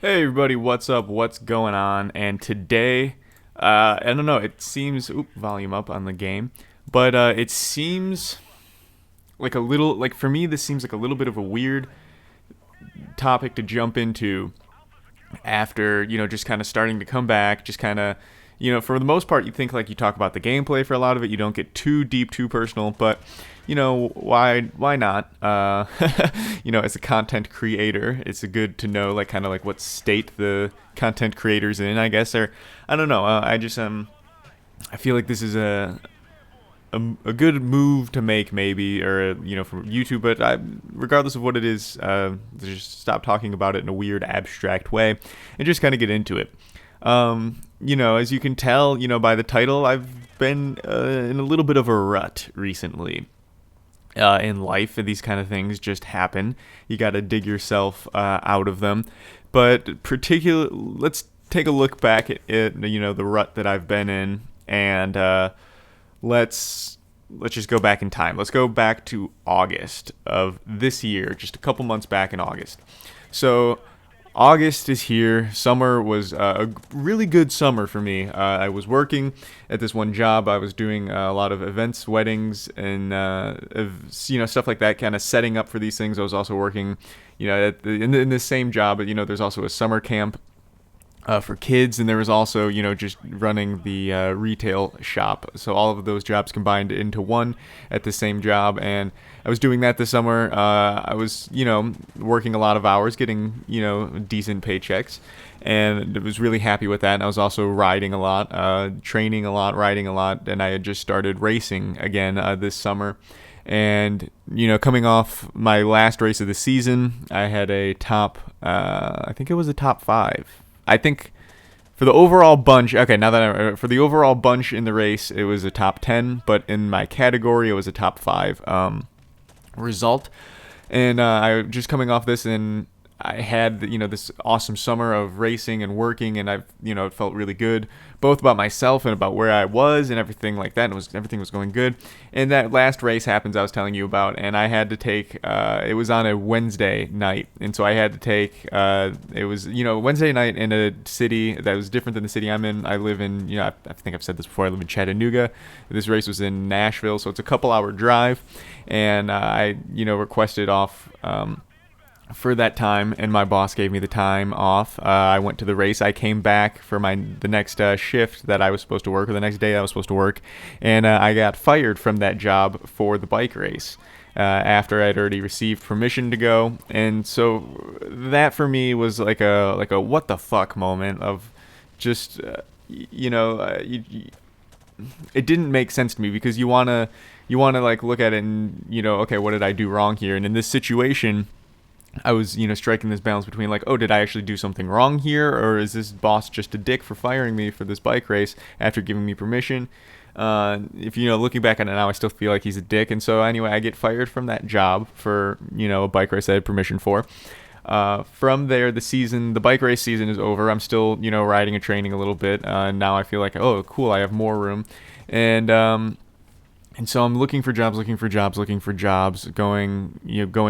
Hey everybody, what's up? What's going on? And today, I don't know, it seems, volume up on the game, but it seems like a little, like for me, this seems like a little bit of a weird topic to jump into after, just kind of starting to come back, just kind of, for the most part, you think like you talk about the gameplay for a lot of it, you don't get too deep, too personal, but why not? As a content creator, it's good to know like kind of like what state the content creator's in, I guess, or I don't know. I feel like this is a good move to make, maybe, or from YouTube. But regardless of what it is, just stop talking about it in a weird, abstract way, and just kind of get into it. As you can tell, by the title, I've been in a little bit of a rut recently. In life, these kind of things just happen. You got to dig yourself out of them. But let's take a look back at the rut that I've been in, and let's just go back in time. Let's go back to August of this year, just a couple months back in August. So August is here. Summer was a really good summer for me. I was working at this one job. I was doing a lot of events, weddings, and stuff like that, kind of setting up for these things. I was also working, in the same job. But there's also a summer camp for kids, and there was also just running the retail shop. So all of those jobs combined into one at the same job, and I was doing that this summer. I was working a lot of hours, getting decent paychecks, and I was really happy with that. And I was also riding a lot, training a lot, riding a lot, and I had just started racing again this summer. And coming off my last race of the season, I had a top I think it was a top 5. I think for the overall bunch, for the overall bunch in the race, it was a top 10, but in my category, it was a top 5 result. And I just coming off this, and I had this awesome summer of racing and working, and I've it felt really good, both about myself and about where I was and everything like that. And everything was going good. And that last race happens, I was telling you about, and I had to take. It was on a Wednesday night, and so I had to take. It was Wednesday night in a city that was different than the city I'm in. I live in I think I've said this before. I live in Chattanooga. This race was in Nashville, so it's a couple-hour drive, and I requested off. For that time, and my boss gave me the time off. I went to the race. I came back for the next shift that I was supposed to work, or the next day I was supposed to work, and I got fired from that job for the bike race after I'd already received permission to go. And so that for me was like a what the fuck moment of just it didn't make sense to me, because you wanna like look at it and okay, what did I do wrong here? And in this situation, I was, striking this balance between like, oh, did I actually do something wrong here? Or is this boss just a dick for firing me for this bike race after giving me permission? If, looking back on it now, I still feel like he's a dick. And so anyway, I get fired from that job for, a bike race I had permission for. From there, the bike race season is over. I'm still, riding and training a little bit. Now I feel like, oh, cool, I have more room. And so I'm looking for jobs, going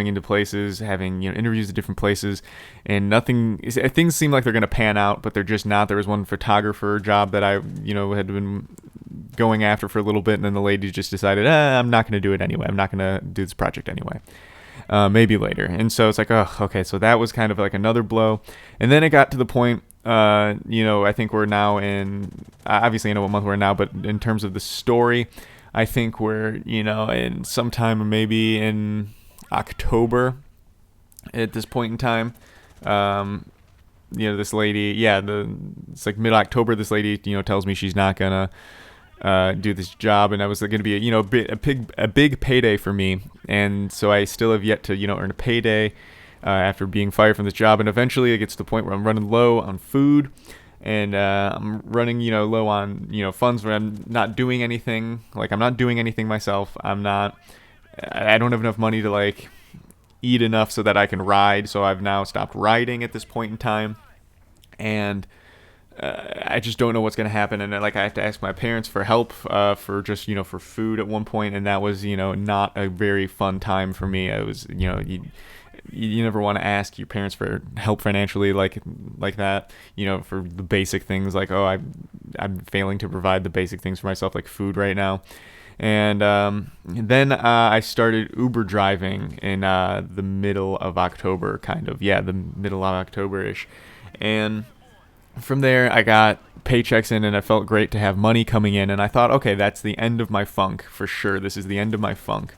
into places, having, interviews at different places, and things seem like they're going to pan out, but they're just not. There was one photographer job that I, had been going after for a little bit, and then the lady just decided, I'm not going to do it anyway. I'm not going to do this project anyway. Maybe later. And so it's like, oh, okay. So that was kind of like another blow. And then it got to the point, I think we're now obviously I know what month we're in now, but in terms of the story, I think we're, in sometime maybe in October at this point in time. This lady, it's like mid-October, this lady, tells me she's not going to do this job. And that was going to be, a big payday for me. And so I still have yet to, earn a payday after being fired from this job. And eventually it gets to the point where I'm running low on food. And I'm running, low on, funds where I'm not doing anything. Like, I'm not doing anything myself. I don't have enough money to, like, eat enough so that I can ride. So I've now stopped riding at this point in time. And I just don't know what's going to happen. And, like, I have to ask my parents for help for just, for food at one point. And that was, not a very fun time for me. It was, you never want to ask your parents for help financially like that, for the basic things like, oh, I'm failing to provide the basic things for myself, like food right now. And then I started Uber driving in the middle of October, kind of. Yeah, the middle of October-ish. And from there, I got paychecks in, and it felt great to have money coming in. And I thought, okay, that's the end of my funk for sure. This is the end of my funk.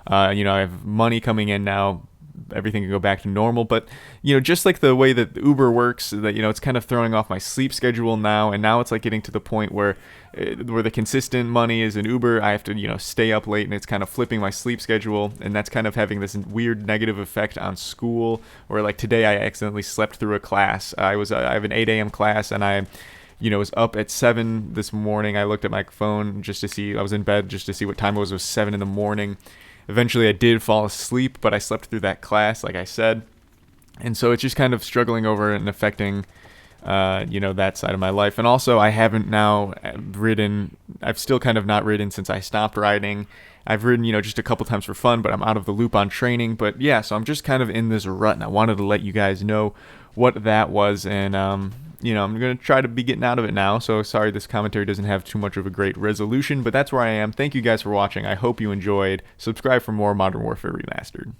I have money coming in now. Everything can go back to normal. But, just like the way that Uber works, that, it's kind of throwing off my sleep schedule now. And now it's like getting to the point where the consistent money is in Uber. I have to, stay up late, and it's kind of flipping my sleep schedule. And that's kind of having this weird negative effect on school, where like today I accidentally slept through a class. I have an 8 a.m. class, and I was up at 7 this morning. I looked at my phone just to see, I was in bed just to see what time it was. It was 7 in the morning. Eventually I did fall asleep, but I slept through that class, like I said. And so it's just kind of struggling over and affecting, that side of my life. And also I haven't now ridden, I've still kind of not ridden since I stopped riding. I've ridden, just a couple times for fun, but I'm out of the loop on training. But yeah, so I'm just kind of in this rut, and I wanted to let you guys know what that was. And, I'm going to try to be getting out of it now. So sorry this commentary doesn't have too much of a great resolution, but that's where I am. Thank you guys for watching. I hope you enjoyed. Subscribe for more Modern Warfare Remastered.